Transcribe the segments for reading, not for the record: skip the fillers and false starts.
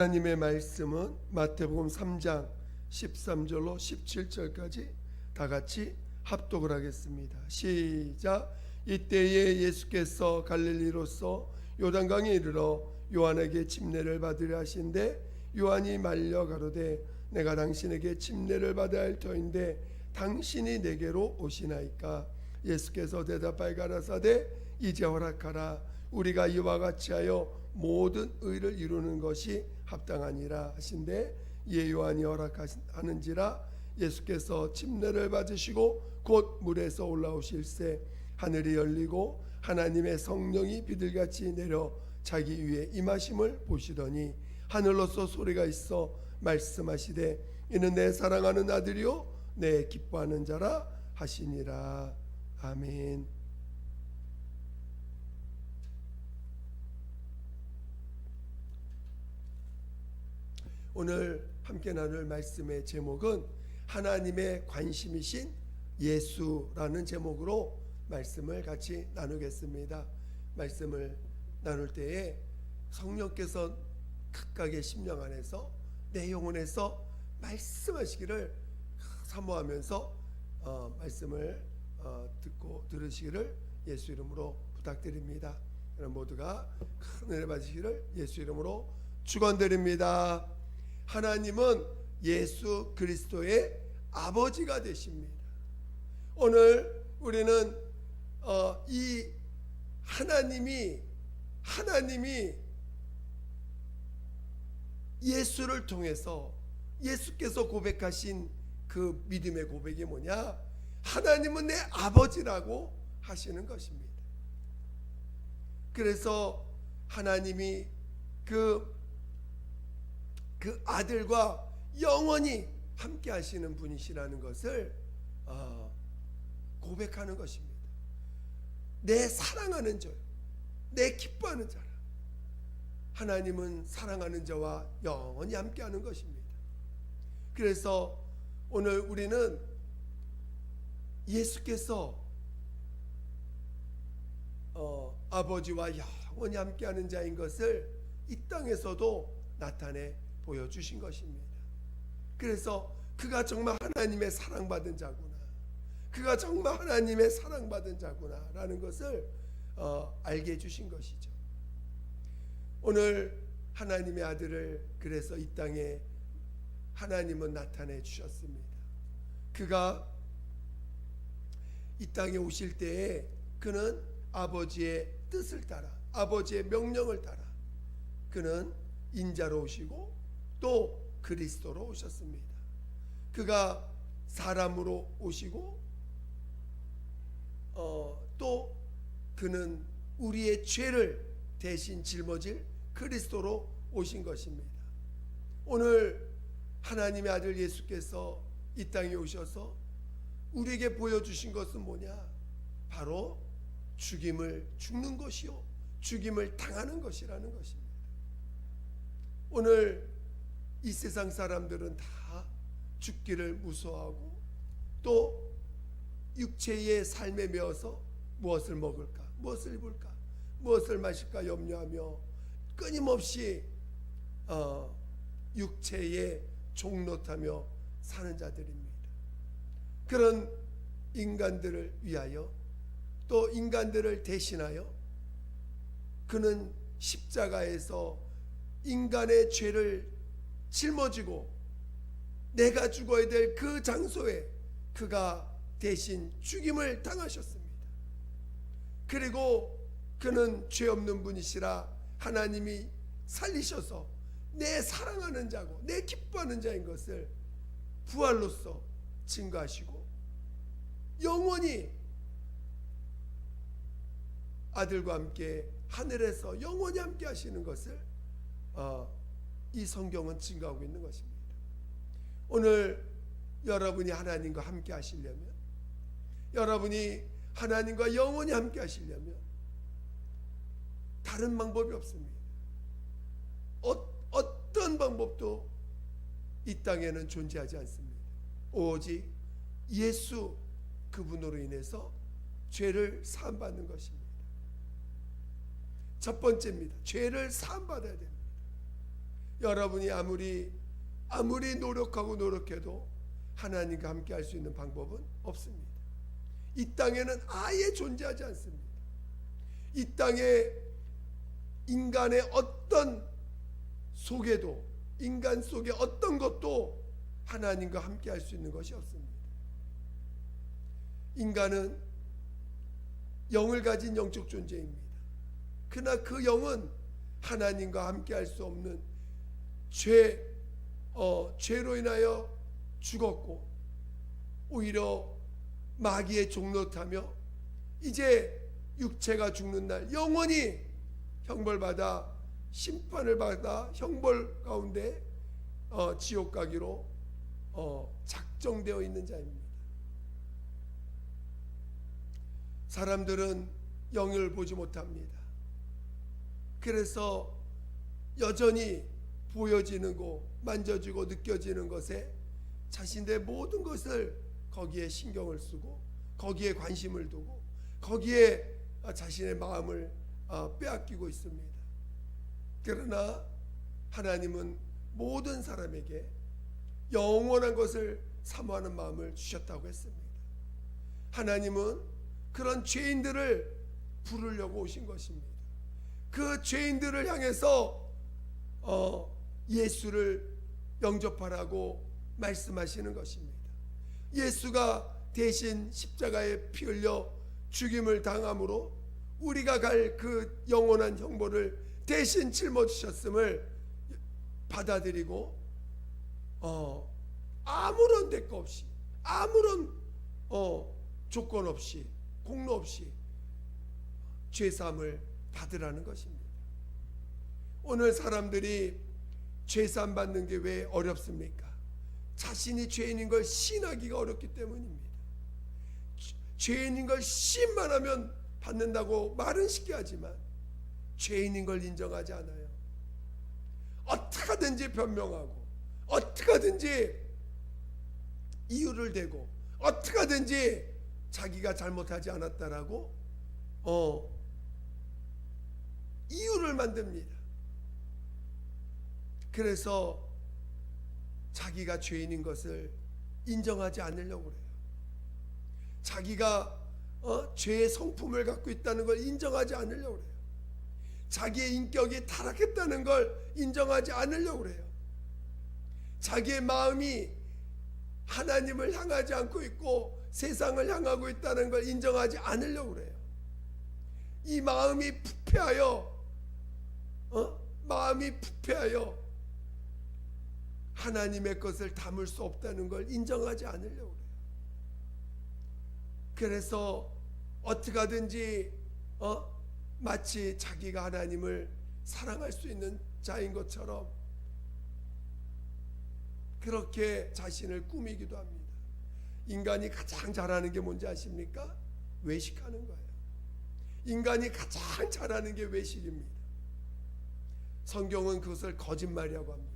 하나님의 말씀은 마태복음 3장 13절로 17절까지 다 같이 합독을 하겠습니다. 시작. 이때에 예수께서 갈릴리로서 요단강에 이르러 요한에게 침례를 받으려 하신데 요한이 말려 가로되 내가 당신에게 침례를 받아야 할 터인데 당신이 내게로 오시나이까. 예수께서 대답하여 가라사대 이제 허락하라. 우리가 이와 같이 하여 모든 의를 이루는 것이 합당하니라 하신데 이에 요한이 허락하는지라. 예수께서 침례를 받으시고 곧 물에서 올라오실새 하늘이 열리고 하나님의 성령이 비둘기같이 내려 자기 위에 임하심을 보시더니 하늘로서 소리가 있어 말씀하시되 이는 내 사랑하는 아들이요 내 기뻐하는 자라 하시니라. 아멘. 오늘 함께 나눌 말씀의 제목은 하나님의 관심이신 예수라는 제목으로 말씀을 같이 나누겠습니다. 말씀을 나눌 때에 성령께서 각각의 심령 안에서 내 영혼에서 말씀하시기를 사모하면서 말씀을 듣고 들으시기를 예수 이름으로 부탁드립니다. 여러분 모두가 큰 은혜 받으시기를 예수 이름으로 축원드립니다. 하나님은 예수 그리스도의 아버지가 되십니다. 오늘 우리는 이 하나님이 예수를 통해서 예수께서 고백하신 그 믿음의 고백이 뭐냐? 하나님은 내 아버지라고 하시는 것입니다. 그래서 하나님이 그 아들과 영원히 함께 하시는 분이시라는 것을 고백하는 것입니다. 내 사랑하는 자요, 내 기뻐하는 자라. 하나님은 사랑하는 자와 영원히 함께 하는 것입니다. 그래서 오늘 우리는 예수께서 아버지와 영원히 함께 하는 자인 것을 이 땅에서도 나타내 보여주신 것입니다. 그래서 그가 정말 하나님의 사랑받은 자구나, 그가 정말 하나님의 사랑받은 자구나 라는 것을 알게 해주신 것이죠. 오늘 하나님의 아들을 그래서 이 땅에 하나님은 나타내 주셨습니다. 그가 이 땅에 오실 때에 그는 아버지의 뜻을 따라, 아버지의 명령을 따라 그는 인자로 오시고 또 그리스도로 오셨습니다. 그가 사람으로 오시고 또 그는 우리의 죄를 대신 짊어질 그리스도로 오신 것입니다. 오늘 하나님의 아들 예수께서 이 땅에 오셔서 우리에게 보여주신 것은 뭐냐? 바로 죽는 것이요 죽임을 당하는 것이라는 것입니다. 오늘 이 세상 사람들은 다 죽기를 무서워하고 또 육체의 삶에 매어서 무엇을 먹을까, 무엇을 입을까, 무엇을 마실까 염려하며 끊임없이 육체에 종노타며 사는 자들입니다. 그런 인간들을 위하여 또 인간들을 대신하여 그는 십자가에서 인간의 죄를 짊어지고 내가 죽어야 될 그 장소에 그가 대신 죽임을 당하셨습니다. 그리고 그는 죄 없는 분이시라 하나님이 살리셔서 내 사랑하는 자고 내 기뻐하는 자인 것을 부활로서 증거하시고 영원히 아들과 함께 하늘에서 영원히 함께 하시는 것을 이 성경은 증거하고 있는 것입니다. 오늘 여러분이 하나님과 함께 하시려면, 여러분이 하나님과 영원히 함께 하시려면 다른 방법이 없습니다. 어떤 방법도 이 땅에는 존재하지 않습니다. 오직 예수 그분으로 인해서 죄를 사함받는 것입니다. 첫 번째입니다. 죄를 사함받아야 됩니다. 여러분이 아무리 노력해도 하나님과 함께 할 수 있는 방법은 없습니다. 이 땅에는 아예 존재하지 않습니다. 이 땅에 인간의 어떤 속에도, 인간 속에 어떤 것도 하나님과 함께 할 수 있는 것이 없습니다. 인간은 영을 가진 영적 존재입니다. 그러나 그 영은 하나님과 함께 할 수 없는 죄로 인하여 죽었고, 오히려 마귀의 종노릇하며 이제 육체가 죽는 날 영원히 형벌받아, 심판을 받아 형벌 가운데 지옥 가기로 작정되어 있는 자입니다. 사람들은 영을 보지 못합니다. 그래서 여전히 보여지는 거, 만져지고 느껴지는 것에 자신들의 모든 것을 거기에 신경을 쓰고, 거기에 관심을 두고, 거기에 자신의 마음을 빼앗기고 있습니다. 그러나 하나님은 모든 사람에게 영원한 것을 사모하는 마음을 주셨다고 했습니다. 하나님은 그런 죄인들을 부르려고 오신 것입니다. 그 죄인들을 향해서 예수를 영접하라고 말씀하시는 것입니다. 예수가 대신 십자가에 피 흘려 죽임을 당함으로 우리가 갈 그 영원한 형벌을 대신 짊어지셨음을 받아들이고 아무런 대가 없이, 아무런 조건 없이, 공로 없이 죄사함을 받으라는 것입니다. 오늘 사람들이 죄사함 받는 게 왜 어렵습니까? 자신이 죄인인 걸 시인하기가 어렵기 때문입니다. 죄인인 걸 시인만 하면 받는다고 말은 쉽게 하지만 죄인인 걸 인정하지 않아요. 어떻게든지 변명하고, 어떻게든지 이유를 대고, 어떻게든지 자기가 잘못하지 않았다라고 이유를 만듭니다. 그래서 자기가 죄인인 것을 인정하지 않으려고 그래요. 자기가 죄의 성품을 갖고 있다는 걸 인정하지 않으려고 그래요. 자기의 인격이 타락했다는 걸 인정하지 않으려고 그래요. 자기의 마음이 하나님을 향하지 않고 있고 세상을 향하고 있다는 걸 인정하지 않으려고 그래요. 이 마음이 부패하여 하나님의 것을 담을 수 없다는 걸 인정하지 않으려고 그래요. 그래서 어떻게 하든지 마치 자기가 하나님을 사랑할 수 있는 자인 것처럼 그렇게 자신을 꾸미기도 합니다. 인간이 가장 잘하는 게 뭔지 아십니까? 외식하는 거예요. 인간이 가장 잘하는 게 외식입니다. 성경은 그것을 거짓말이라고 합니다.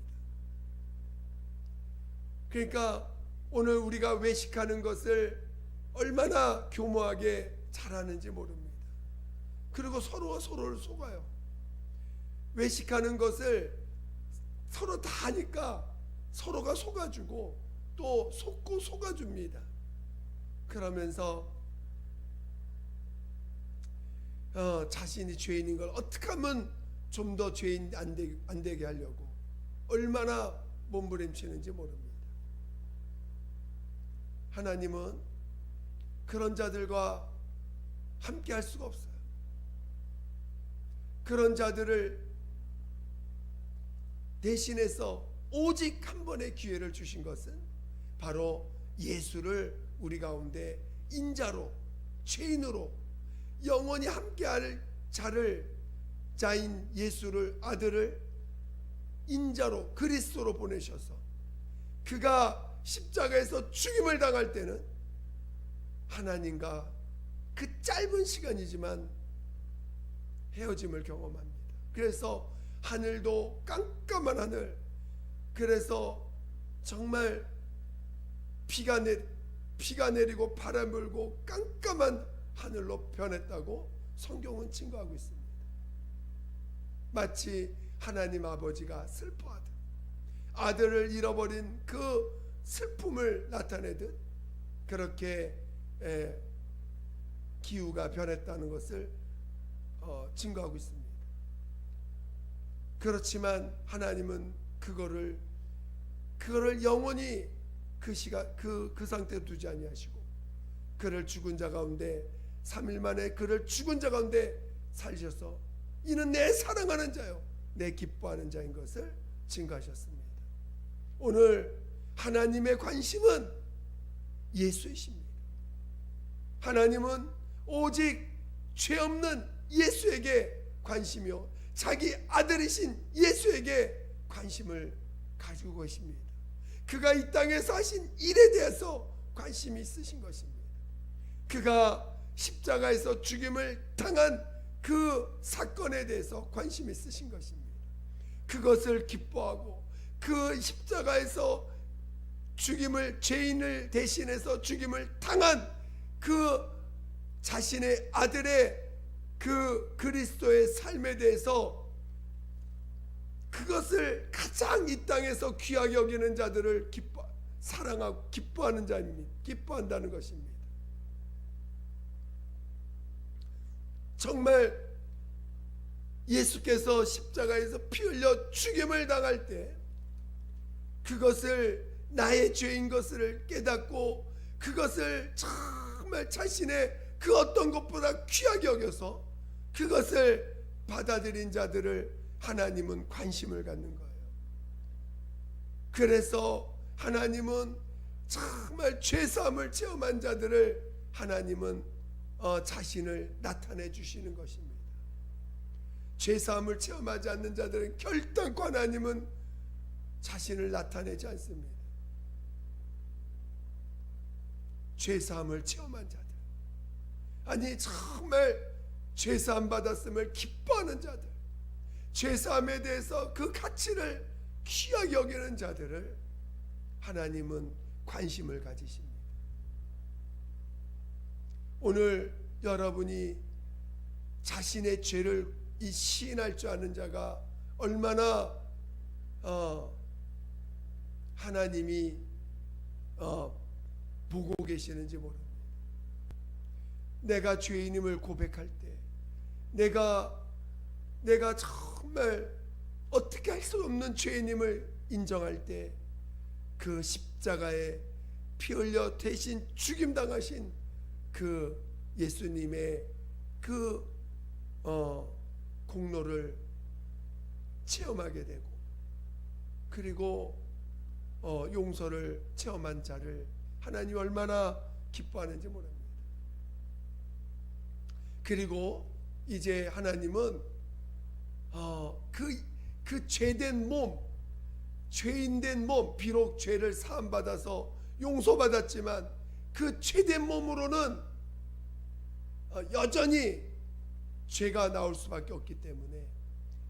그러니까 오늘 우리가 외식하는 것을 얼마나 교모하게 잘하는지 모릅니다. 그리고 서로가 서로를 속아요. 외식하는 것을 서로 다 하니까 서로가 속아주고 또 속고 속아줍니다. 그러면서 자신이 죄인인 걸 어떻게 하면 좀 더 죄인 안 되게 하려고 얼마나 몸부림치는지 모릅니다. 하나님은 그런 자들과 함께 할 수가 없어요. 그런 자들을 대신해서 오직 한 번의 기회를 주신 것은 바로 예수를 우리 가운데 인자로, 죄인으로 영원히 함께할 자인 예수를, 아들을 인자로 그리스도로 보내셔서 그가 십자가에서 죽임을 당할 때는 하나님과 그 짧은 시간이지만 헤어짐을 경험합니다. 그래서 하늘도 깜깜한 하늘, 그래서 정말 비가 내리고 바람 불고 깜깜한 하늘로 변했다고 성경은 증거하고 있습니다. 마치 하나님 아버지가 슬퍼하듯 아들을 잃어버린 그 슬픔을 나타내듯 그렇게 기후가 변했다는 것을 증거하고 있습니다. 그렇지만 하나님은 그거를 영원히 그 상태에 두지 아니하시고 그를 죽은 자 가운데 3일 만에 그를 죽은 자 가운데 살리셔서 이는 내 사랑하는 자요 내 기뻐하는 자인 것을 증거하셨습니다. 오늘 하나님의 관심은 예수이십니다. 하나님은 오직 죄 없는 예수에게 관심이요 자기 아들이신 예수에게 관심을 가지고 계십니다. 그가 이 땅에서 하신 일에 대해서 관심이 있으신 것입니다. 그가 십자가에서 죽임을 당한 그 사건에 대해서 관심이 있으신 것입니다. 그것을 기뻐하고 그 십자가에서 죄인을 대신해서 죽임을 당한 그 자신의 아들의 그 그리스도의 삶에 대해서 그것을 가장 이 땅에서 귀하게 여기는 자들을 사랑하고 기뻐하는 자입니다. 기뻐한다는 것입니다. 정말 예수께서 십자가에서 피 흘려 죽임을 당할 때 그것을 나의 죄인 것을 깨닫고 그것을 정말 자신의 그 어떤 것보다 귀하게 여겨서 그것을 받아들인 자들을 하나님은 관심을 갖는 거예요. 그래서 하나님은 정말 죄사함을 체험한 자들을 하나님은 자신을 나타내 주시는 것입니다. 죄사함을 체험하지 않는 자들은 결단코 하나님은 자신을 나타내지 않습니다. 죄사함을 체험한 자들, 아니 정말 죄사함 받았음을 기뻐하는 자들, 죄사함에 대해서 그 가치를 귀하게 여기는 자들을 하나님은 관심을 가지십니다. 오늘 여러분이 자신의 죄를 시인할 줄 아는 자가 얼마나 하나님이 보고 계시는지 모릅니다. 내가 죄인임을 고백할 때 내가 정말 어떻게 할 수 없는 죄인임을 인정할 때 그 십자가에 피 흘려 대신 죽임당하신 그 예수님의 그 공로를 체험하게 되고 그리고 용서를 체험한 자를 하나님이 얼마나 기뻐하는지 모릅니다. 그리고 이제 하나님은 그 죄된 몸, 죄인된 몸, 비록 죄를 사함받아서 용서받았지만 그 죄된 몸으로는 여전히 죄가 나올 수밖에 없기 때문에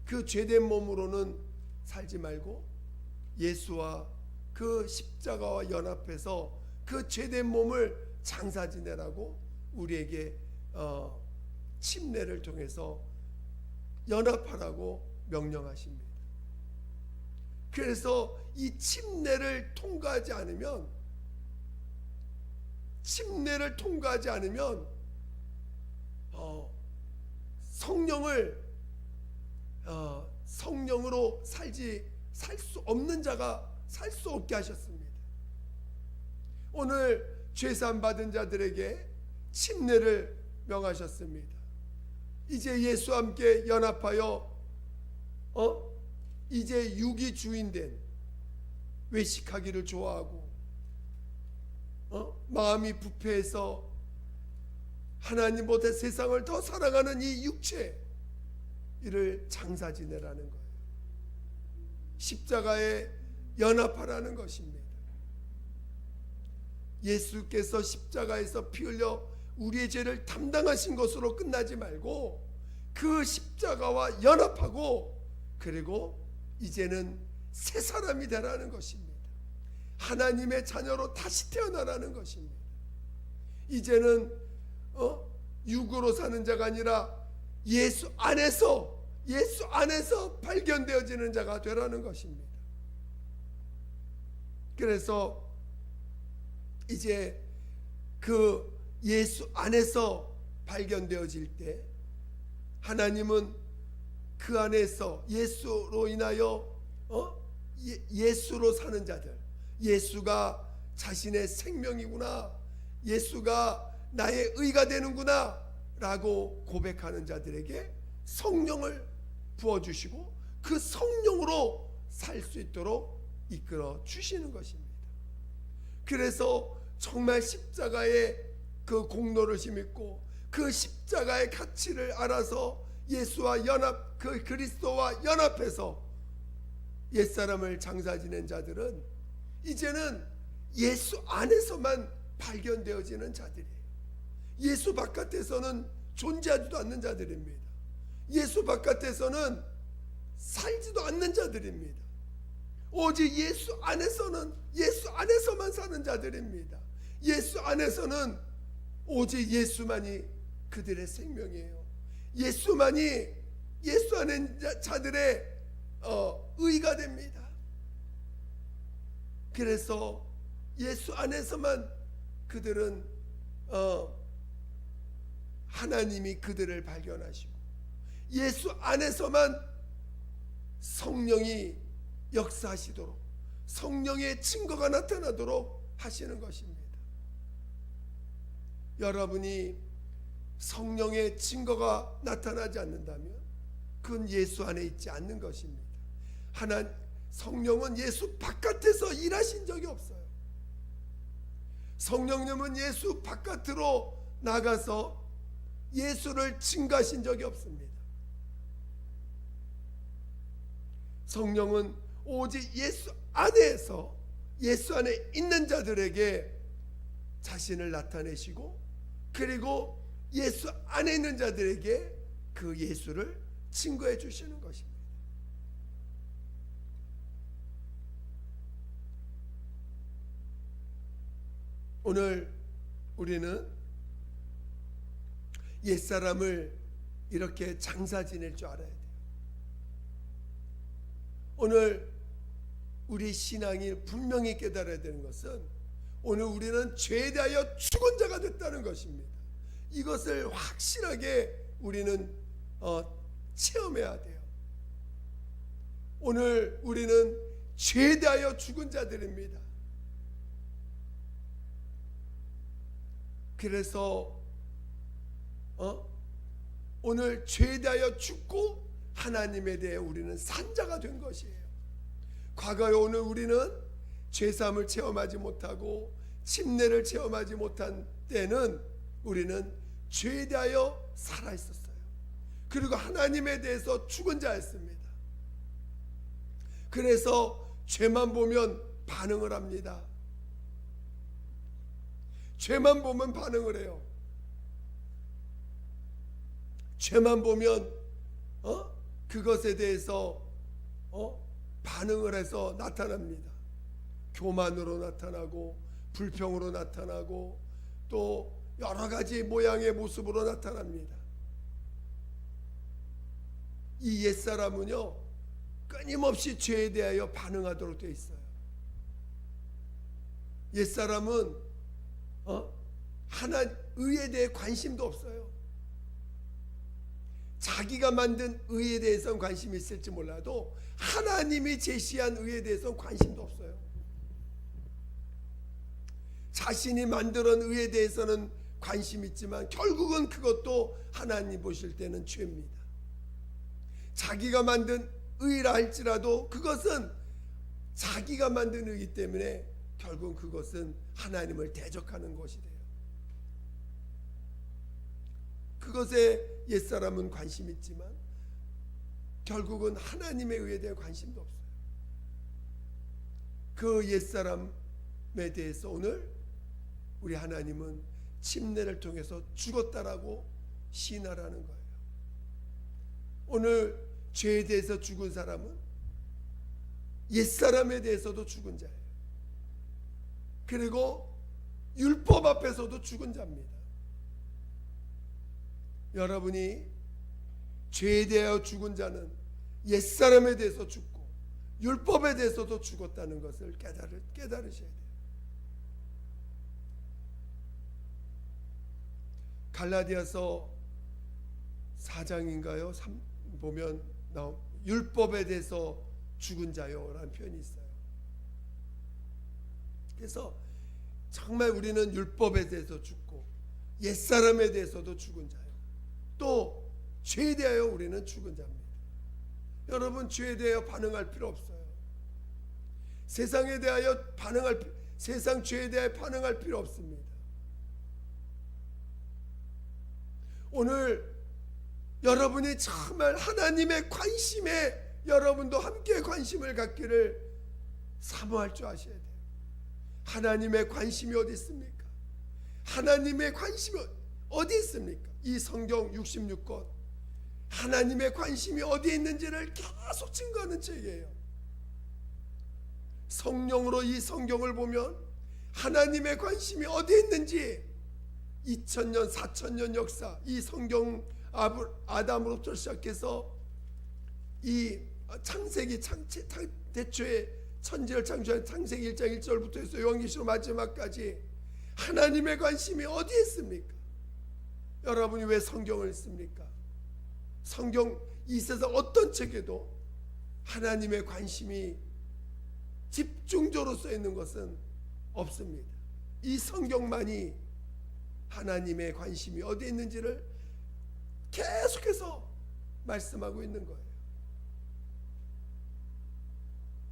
그 죄된 몸으로는 살지 말고 예수와 그 십자가와 연합해서 그 죄된 몸을 장사 지내라고 우리에게 침례를 통해서 연합하라고 명령하십니다. 그래서 이 침례를 통과하지 않으면 성령으로 살 수 없는 자가 살 수 없게 하셨습니다. 오늘 죄사함 받은 자들에게 침례를 명하셨습니다. 이제 예수와 함께 연합하여 이제 육이 주인된 외식하기를 좋아하고 마음이 부패해서 하나님보다 세상을 더 사랑하는 이 육체 이를 장사 지내라는 거예요. 십자가에 연합하라는 것입니다. 예수께서 십자가에서 피 흘려 우리의 죄를 담당하신 것으로 끝나지 말고 그 십자가와 연합하고 그리고 이제는 새 사람이 되라는 것입니다. 하나님의 자녀로 다시 태어나라는 것입니다. 이제는 육으로 사는 자가 아니라 예수 안에서 발견되어지는 자가 되라는 것입니다. 그래서 이제 그 예수 안에서 발견되어질 때 하나님은 그 안에서 예수로 인하여 예수로 사는 자들, 예수가 자신의 생명이구나, 예수가 나의 의가 되는구나 라고 고백하는 자들에게 성령을 부어주시고 그 성령으로 살 수 있도록 이끌어 주시는 것입니다. 그래서 정말 십자가의 그 공로를 힘입고 그 십자가의 가치를 알아서 예수와 연합, 그 그리스도와 연합해서 옛사람을 장사 지낸 자들은 이제는 예수 안에서만 발견되어지는 자들이에요. 예수 바깥에서는 존재하지도 않는 자들입니다. 예수 바깥에서는 살지도 않는 자들입니다. 오직 예수 안에서만 사는 자들입니다. 예수 안에서는 오직 예수만이 그들의 생명이에요. 예수만이 예수 안에 자들의 의가 됩니다. 그래서 예수 안에서만 그들은 하나님이 그들을 발견하시고 예수 안에서만 성령이 역사하시도록 성령의 증거가 나타나도록 하시는 것입니다. 여러분이 성령의 증거가 나타나지 않는다면 그건 예수 안에 있지 않는 것입니다. 성령은 예수 바깥에서 일하신 적이 없어요. 성령님은 예수 바깥으로 나가서 예수를 증거하신 적이 없습니다. 성령은 오직 예수 안에서 예수 안에 있는 자들에게 자신을 나타내시고 그리고 예수 안에 있는 자들에게 그 예수를 증거해 주시는 것입니다. 오늘 우리는 옛사람을 이렇게 장사 지낼 줄 알아야 돼요. 오늘 우리 신앙이 분명히 깨달아야 되는 것은 오늘 우리는 죄에 대하여 죽은 자가 됐다는 것입니다. 이것을 확실하게 우리는 체험해야 돼요. 오늘 우리는 죄에 대하여 죽은 자들입니다. 그래서 오늘 죄에 대하여 죽고 하나님에 대해 우리는 산 자가 된 것이에요. 과거에 오늘 우리는 죄사함을 체험하지 못하고 침례를 체험하지 못한 때는 우리는 죄에 대하여 살아 있었어요. 그리고 하나님에 대해서 죽은 자였습니다. 그래서 죄만 보면 반응을 합니다. 죄만 보면 반응을 해요. 죄만 보면 그것에 대해서 반응을 해서 나타납니다. 교만으로 나타나고 불평으로 나타나고 또 여러 가지 모양의 모습으로 나타납니다. 이 옛사람은요 끊임없이 죄에 대하여 반응하도록 되어 있어요. 옛사람은 의에 대해 관심도 없어요. 자기가 만든 의에 대해서는 관심이 있을지 몰라도 하나님이 제시한 의에 대해서는 관심도 없어요. 자신이 만들어낸 의에 대해서는 관심이 있지만 결국은 그것도 하나님 보실 때는 죄입니다. 자기가 만든 의라 할지라도 그것은 자기가 만든 의이기 때문에 결국은 그것은 하나님을 대적하는 것이 돼요. 그것에 옛사람은 관심이 있지만 결국은 하나님의 의에 대해 관심도 없어요. 그 옛사람에 대해서 오늘 우리 하나님은 침례를 통해서 죽었다라고 시인하라는 거예요. 오늘 죄에 대해서 죽은 사람은 옛사람에 대해서도 죽은 자예요. 그리고 율법 앞에서도 죽은 자입니다. 여러분이 죄에 대하여 죽은 자는 옛사람에 대해서 죽고 율법에 대해서도 죽었다는 것을 깨달으셔야 돼요. 갈라디아서 4장인가요? 보면 율법에 대해서 죽은 자요라는 표현이 있어요. 그래서 정말 우리는 율법에 대해서 죽고 옛사람에 대해서도 죽은 자요. 또 죄에 대하여 우리는 죽은 자입니다. 여러분, 죄에 대하여 반응할 필요 없어요. 세상 죄에 대하여 반응할 필요 없습니다. 오늘 여러분이 정말 하나님의 관심에 여러분도 함께 관심을 갖기를 사모할 줄 아셔야 돼요. 하나님의 관심이 어디 있습니까? 하나님의 관심이 어디 있습니까? 이 성경 66권 하나님의 관심이 어디에 있는지를 계속 증거하는 책이에요. 성령으로 이 성경을 보면 하나님의 관심이 어디에 있는지 2000년 4000년 역사, 이 성경 아담으로부터 시작해서 이 창세기 대초에 천지를 창조한 창세기 1장 1절부터 해서 요한계시록 마지막까지 하나님의 관심이 어디에 있습니까? 여러분이 왜 성경을 읽습니까? 성경, 이 세상 어떤 책에도 하나님의 관심이 집중적으로 써 있는 것은 없습니다. 이 성경만이 하나님의 관심이 어디에 있는지를 계속해서 말씀하고 있는 거예요.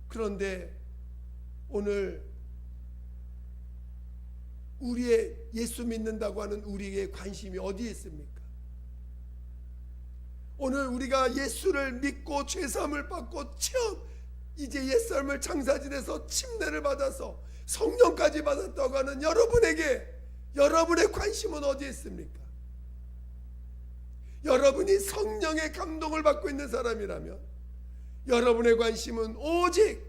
그런데 오늘 우리의 예수 믿는다고 하는 우리의 관심이 어디에 있습니까? 오늘 우리가 예수를 믿고 죄사함을 받고 이제 옛사람을 창사진에서 침례를 받아서 성령까지 받았다고 하는 여러분의 관심은 어디에 있습니까? 여러분이 성령의 감동을 받고 있는 사람이라면 여러분의 관심은 오직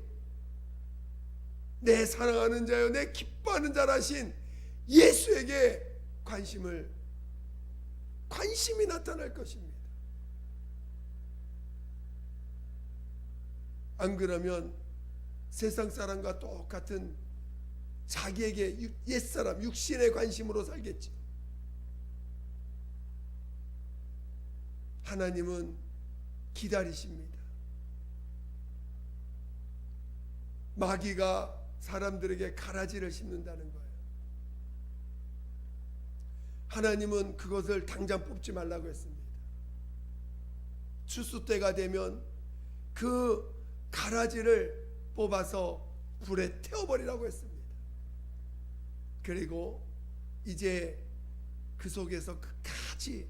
내 사랑하는 자여 내 기뻐하는 자라신 예수에게 관심이 나타날 것입니다. 안 그러면 세상 사람과 똑같은 자기에게 옛사람 육신의 관심으로 살겠죠. 하나님은 기다리십니다. 마귀가 사람들에게 가라지를 심는다는 거예요. 하나님은 그것을 당장 뽑지 말라고 했습니다. 추수 때가 되면 그 가라지를 뽑아서 불에 태워버리라고 했습니다. 그리고 이제 그 속에서 끝까지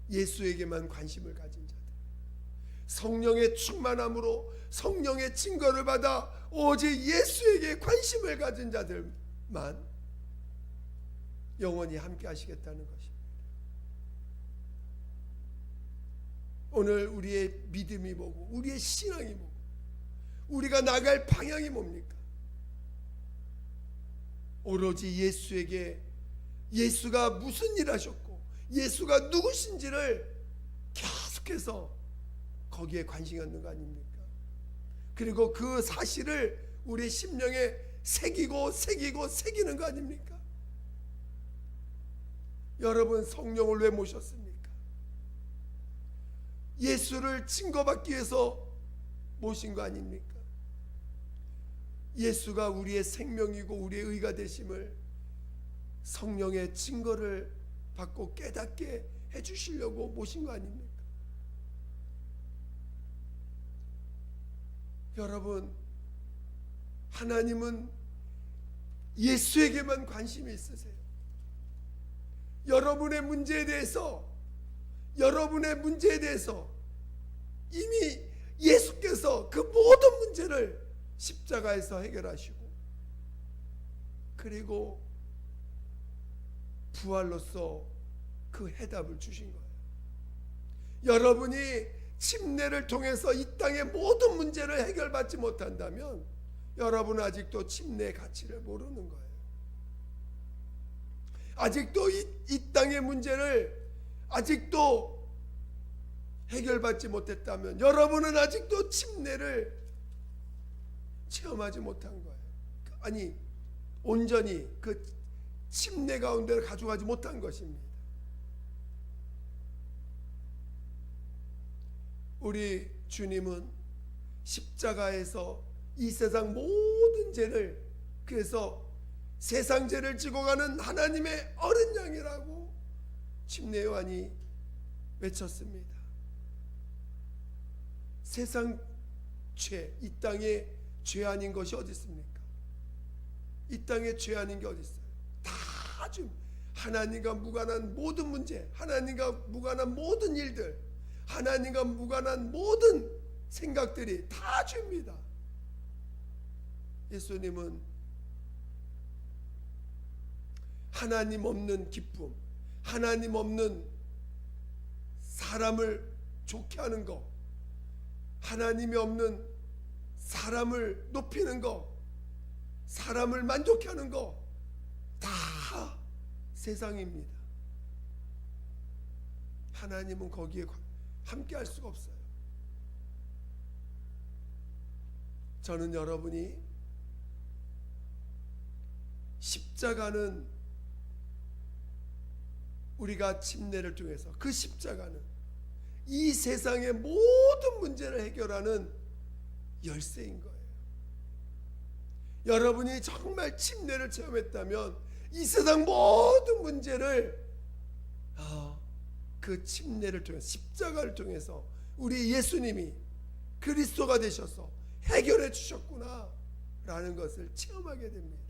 예수에게만 관심을 가진 자들, 성령의 충만함으로 성령의 증거를 받아 오직 예수에게 관심을 가진 자들만 영원히 함께 하시겠다는 것입니다. 오늘 우리의 믿음이 뭐고 우리의 신앙이 뭐고 우리가 나갈 방향이 뭡니까? 오로지 예수에게, 예수가 무슨 일 하셨고 예수가 누구신지를 계속해서 거기에 관심 갖는 거 아닙니까? 그리고 그 사실을 우리 심령에 새기는 거 아닙니까? 여러분, 성령을 왜 모셨습니까? 예수를 증거받기 위해서 모신 거 아닙니까? 예수가 우리의 생명이고 우리의 의가 되심을 성령의 증거를 받고 깨닫게 해주시려고 모신 거 아닙니까? 여러분, 하나님은 예수에게만 관심이 있으세요. 여러분의 문제에 대해서 이미 예수께서 그 모든 문제를 십자가에서 해결하시고 그리고 부활로서 그 해답을 주신 거예요. 여러분이 침례를 통해서 이 땅의 모든 문제를 해결받지 못한다면 여러분은 아직도 침례의 가치를 모르는 거예요. 아직도 이 땅의 문제를 아직도 해결받지 못했다면 여러분은 아직도 침례를 체험하지 못한 거예요. 아니, 온전히 그 침례 가운데를 가져가지 못한 것입니다. 우리 주님은 십자가에서 이 세상 모든 죄를, 그래서 세상 죄를 지고 가는 하나님의 어린 양이라고 침례 요한이 외쳤습니다. 세상 죄, 이 땅에 죄 아닌 것이 어디 있습니까? 이 땅에 죄 아닌 게 어디 있어요? 다 좀 하나님과 무관한 모든 문제, 하나님과 무관한 모든 일들, 하나님과 무관한 모든 생각들이 다 죄입니다. 예수님은 하나님 없는 기쁨, 하나님 없는 사람을 좋게 하는 거, 하나님이 없는 사람을 높이는 거, 사람을 만족해 하는 거, 다 세상입니다. 하나님은 거기에 함께 할 수가 없어요. 저는 여러분이 십자가는, 우리가 침례를 통해서 그 십자가는 이 세상의 모든 문제를 해결하는 열쇠인 거예요. 여러분이 정말 침례를 체험했다면 이 세상 모든 문제를 그 침례를 통해서, 십자가를 통해서 우리 예수님이 그리스도가 되셔서 해결해 주셨구나 라는 것을 체험하게 됩니다.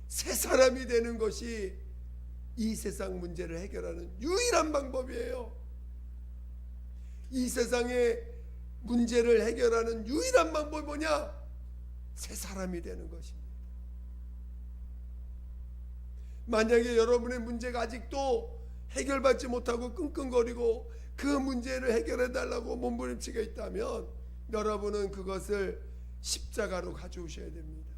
새 사람이 되는 것이 이 세상 문제를 해결하는 유일한 방법이에요. 이 세상의 문제를 해결하는 유일한 방법이 뭐냐? 새 사람이 되는 것입니다. 만약에 여러분의 문제가 아직도 해결받지 못하고 끙끙거리고 그 문제를 해결해 달라고 몸부림치고 있다면 여러분은 그것을 십자가로 가져오셔야 됩니다.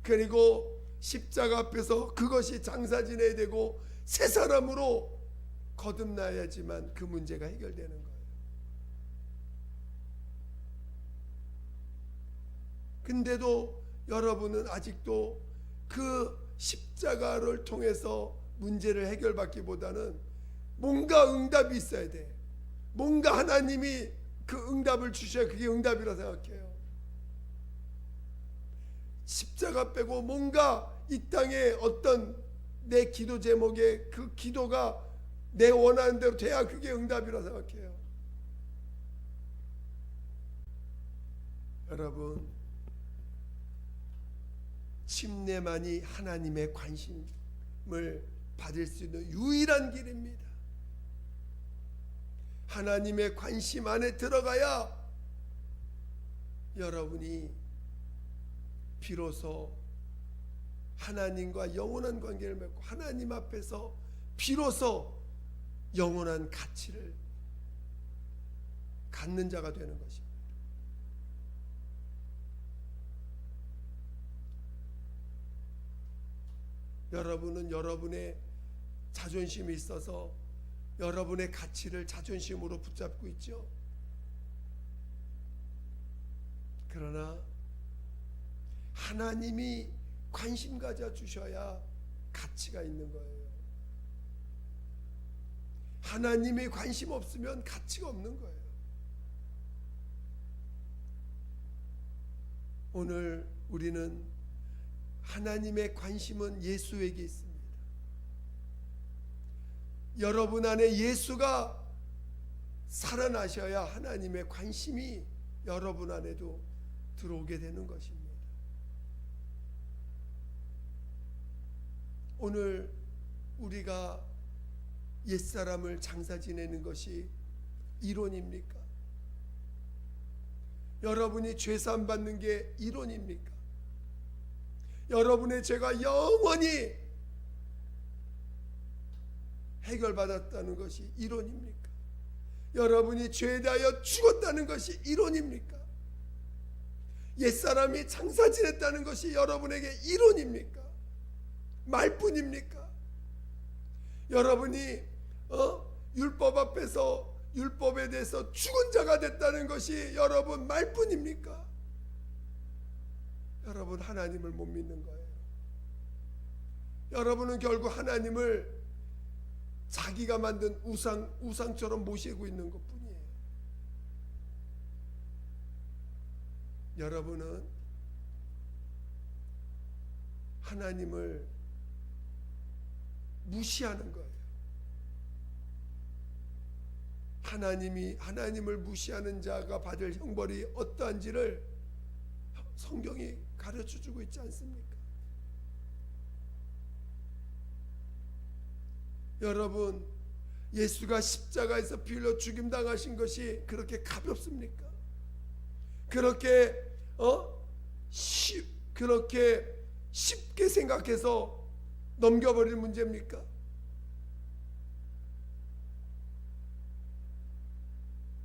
그리고 십자가 앞에서 그것이 장사 지내야 되고 새 사람으로 거듭나야지만 그 문제가 해결되는 거예요. 근데도 여러분은 아직도 그 십자가를 통해서 문제를 해결받기보다는 뭔가 응답이 있어야 돼. 뭔가 하나님이 그 응답을 주셔야 그게 응답이라 생각해요. 십자가 빼고 뭔가 이 땅에 어떤 내 기도 제목에 그 기도가 내 원하는 대로 돼야 그게 응답이라 생각해요. 여러분, 침례만이 하나님의 관심을 받을 수 있는 유일한 길입니다. 하나님의 관심 안에 들어가야 여러분이 비로소 하나님과 영원한 관계를 맺고 하나님 앞에서 비로소 영원한 가치를 갖는 자가 되는 것입니다. 여러분은 여러분의 자존심이 있어서 여러분의 가치를 자존심으로 붙잡고 있죠. 그러나 하나님이 관심 가져 주셔야 가치가 있는 거예요. 하나님이 관심 없으면 가치가 없는 거예요. 오늘 우리는 하나님의 관심은 예수에게 있습니다. 여러분 안에 예수가 살아나셔야 하나님의 관심이 여러분 안에도 들어오게 되는 것입니다. 오늘 우리가 옛사람을 장사 지내는 것이 이론입니까? 여러분이 죄사함 받는 게 이론입니까? 여러분의 죄가 영원히 해결받았다는 것이 이론입니까? 여러분이 죄에 대하여 죽었다는 것이 이론입니까? 옛사람이 장사 지냈다는 것이 여러분에게 이론입니까? 말뿐입니까? 여러분이 율법 앞에서 율법에 대해서 죽은 자가 됐다는 것이 여러분 말뿐입니까? 여러분 하나님을 못 믿는 거예요. 여러분은 결국 하나님을 자기가 만든 우상처럼 모시고 있는 것뿐이에요. 여러분은 하나님을 무시하는 거예요. 하나님을 무시하는 자가 받을 형벌이 어떠한지를 성경이 가르쳐주고 있지 않습니까? 여러분, 예수가 십자가에서 빌려 죽임당하신 것이 그렇게 가볍습니까? 그렇게 쉽게 생각해서 넘겨버릴 문제입니까?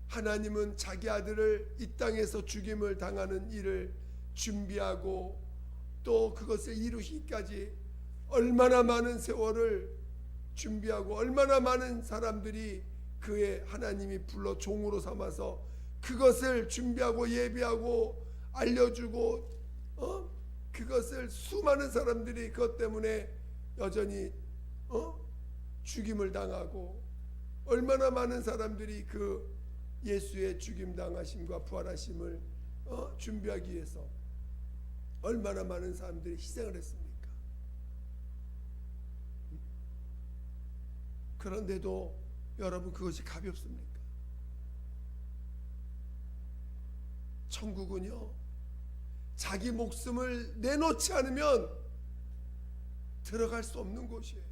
하나님은 자기 아들을 이 땅에서 죽임을 당하는 일을 준비하고 또 그것을 이루기까지 얼마나 많은 세월을 준비하고 얼마나 많은 사람들이 그의 하나님이 불러 종으로 삼아서 그것을 준비하고 예비하고 알려주고 그것을 수많은 사람들이 그것 때문에 여전히 죽임을 당하고 얼마나 많은 사람들이 그 예수의 죽임 당하심과 부활하심을 준비하기 위해서 얼마나 많은 사람들이 희생을 했습니까? 그런데도 여러분 그것이 가볍습니까? 천국은요, 자기 목숨을 내놓지 않으면 들어갈 수 없는 곳이에요.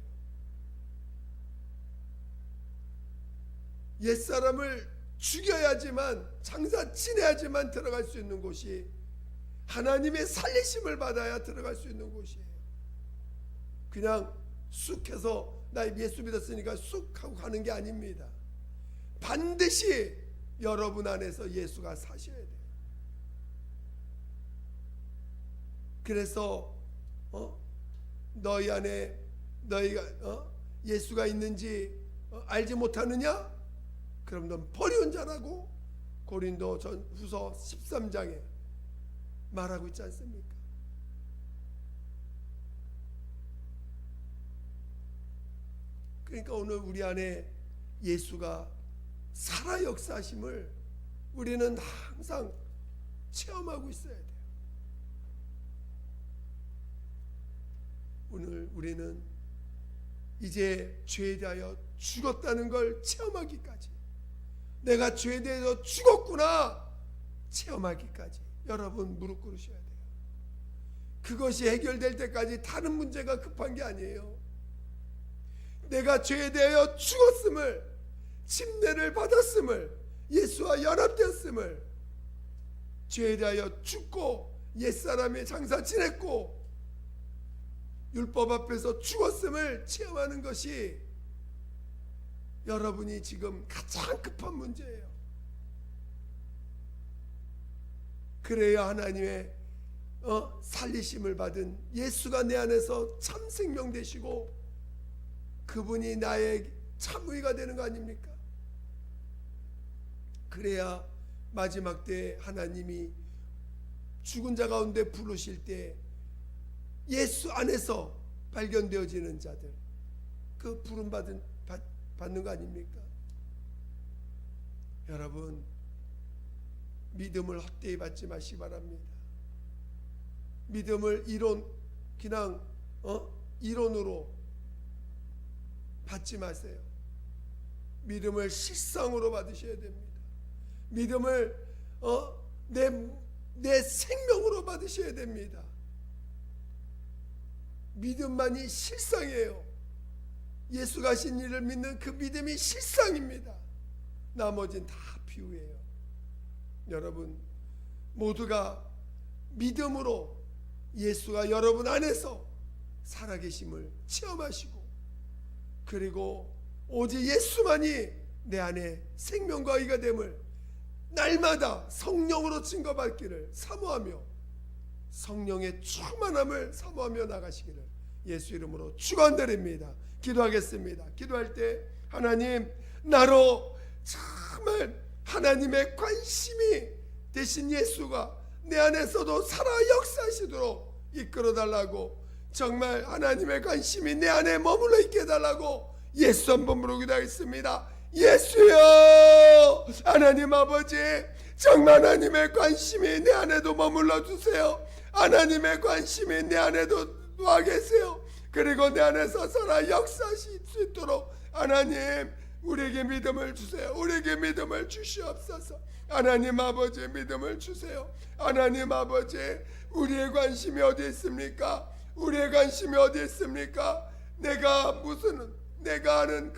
옛사람을 죽여야지만, 장사 지내야지만 들어갈 수 있는 곳이, 하나님의 살리심을 받아야 들어갈 수 있는 곳이에요. 그냥 쑥 해서 나 예수 믿었으니까 쑥 하고 가는 게 아닙니다. 반드시 여러분 안에서 예수가 사셔야 돼요. 그래서 너희 안에 너희가 예수가 있는지 알지 못하느냐? 그럼 넌 버리운 자라고 고린도전후서 13장에 말하고 있지 않습니까? 그러니까 오늘 우리 안에 예수가 살아 역사하심을 우리는 항상 체험하고 있어야 돼요. 오늘 우리는 이제 죄에 대하여 죽었다는 걸 체험하기까지, 내가 죄에 대해서 죽었구나 체험하기까지 여러분 무릎 꿇으셔야 돼요. 그것이 해결될 때까지 다른 문제가 급한 게 아니에요. 내가 죄에 대하여 죽었음을, 침례를 받았음을, 예수와 연합되었음을, 죄에 대하여 죽고 옛사람의 장사 지냈고 율법 앞에서 죽었음을 체험하는 것이 여러분이 지금 가장 급한 문제예요. 그래야 하나님의 살리심을 받은 예수가 내 안에서 참 생명 되시고 그분이 나의 참의가 되는 거 아닙니까? 그래야 마지막 때 하나님이 죽은 자 가운데 부르실 때 예수 안에서 발견되어지는 자들, 그 부름 받는 거 아닙니까? 여러분, 믿음을 헛되이 받지 마시기 바랍니다. 믿음을 그냥 이론으로 받지 마세요. 믿음을 실상으로 받으셔야 됩니다. 믿음을 내 생명으로 받으셔야 됩니다. 믿음만이 실상이에요. 예수가 하신 일을 믿는 그 믿음이 실상입니다. 나머지는 다 비유예요. 여러분 모두가 믿음으로 예수가 여러분 안에서 살아계심을 체험하시고, 그리고 오직 예수만이 내 안에 생명과 의가 됨을 날마다 성령으로 증거받기를 사모하며 성령의 충만함을 사모하며 나가시기를 예수 이름으로 축원드립니다. 기도하겠습니다. 기도할 때 하나님, 나로 정말 하나님의 관심이 되신 예수가 내 안에서도 살아 역사하시도록 이끌어달라고, 정말 하나님의 관심이 내 안에 머물러 있게 해달라고 예수 한번 부르기도 하겠습니다. 예수여, 하나님 아버지, 정말 하나님의 관심이 내 안에도 머물러 주세요. 하나님의 관심이 내 안에도 와 계세요. 그리고 내 안에서 살아 역사하실 수 있도록 하나님 우리에게 믿음을 주세요. 우리에게 믿음을 주시옵소서. 하나님 아버지, 믿음을 주세요. 하나님 아버지, 우리의 관심이 어디 있습니까? 우리의 관심이 어디 있습니까? 내가 아는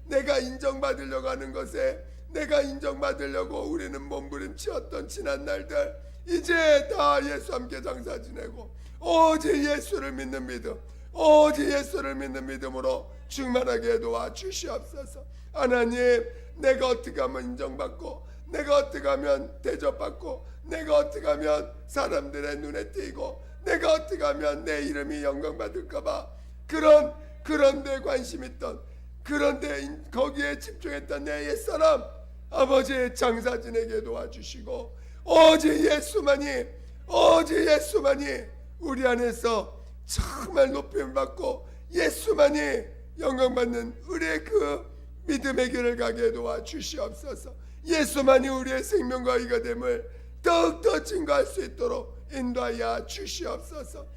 내가 인정받으려고 하는 것에, 내가 인정받으려고 우리는 몸부림치었던 지난 날들, 이제 다 예수 함께 장사 지내고 오직 예수를 믿는 믿음, 오직 예수를 믿는 믿음으로 충만하게 도와 주시옵소서. 하나님, 내가 어떻게 하면 인정받고, 내가 어떻게 하면 대접받고, 내가 어떻게 하면 사람들의 눈에 띄고, 내가 어떻게 하면 내 이름이 영광받을까봐 그런 데 관심 있던, 그런 데 거기에 집중했던 내 옛사람 아버지 장사 지내게 도와주시고, 오직 예수만이 우리 안에서 정말 높임을 받고 예수만이 영광받는 우리의 그 믿음의 길을 가게 도와주시옵소서. 예수만이 우리의 생명과 의가 됨을 더욱더 증거할 수 있도록 인도하여 주시옵소서.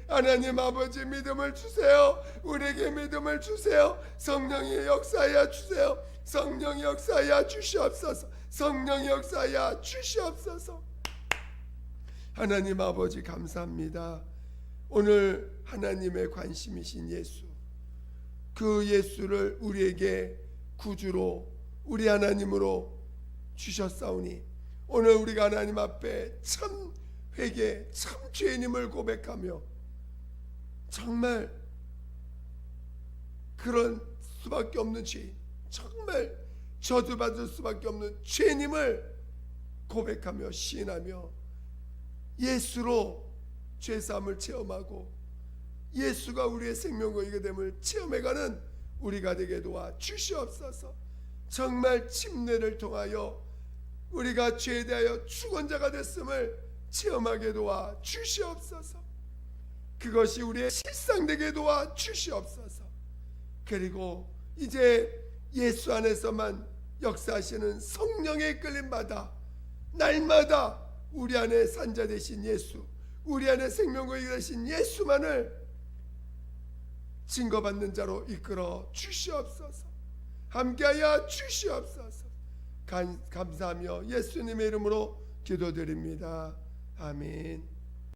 하나님 아버지, 믿음을 주세요. 우리에게 믿음을 주세요. 성령의 역사하여 주세요. 성령의 역사하여 주시옵소서. 성령의 역사하여 주시옵소서. 하나님 아버지, 감사합니다. 오늘 하나님의 관심이신 예수, 그 예수를 우리에게 구주로, 우리 하나님으로 주셨사오니 오늘 우리가 하나님 앞에 참 회개, 참 죄인임을 고백하며 정말 그런 수밖에 없는 죄인, 정말 저주받을 수밖에 없는 죄인임을 고백하며 시인하며 예수로 죄사함을 체험하고 예수가 우리의 생명과 의가 됨을 체험해가는 우리가 되게 도와 주시옵소서. 정말 침례를 통하여 우리가 죄에 대하여 축원자가 됐음을 체험하게 도와 주시옵소서. 그것이 우리의 실상되게 도와 주시옵소서. 그리고 이제 예수 안에서만 역사하시는 성령의 이끌림받아 날마다 우리 안에 산자 되신 예수, 우리 안에 생명과 의가 되신 예수만을 증거받는 자로 이끌어 주시옵소서. 함께하여 주시옵소서. 감사하며 예수님의 이름으로 기도드립니다. 아멘.